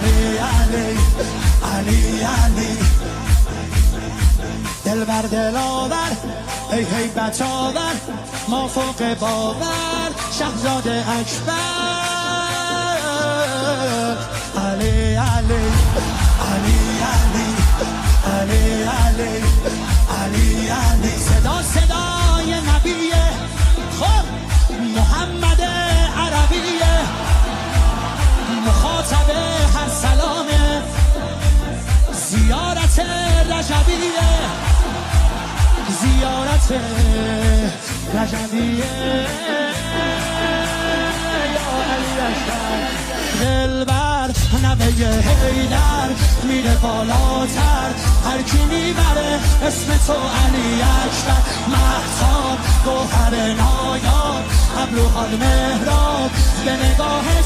علی علی علی علی دلبر دلاور هی هی بچاور ما فوق باور شهزاده اکبر علی علی علی علی علی علی علی علی صدا صدای نبیه خب محمد عربیه مخاطب هر سلامه زیارت رجبیه زیارت رجبیه یا علی اکبر دلبر نبه حیدر میره بالاتر هر کی میبره اسم تو علی اکبر مهتاب گوهر نایاب ابروهای مهراب به نگاهش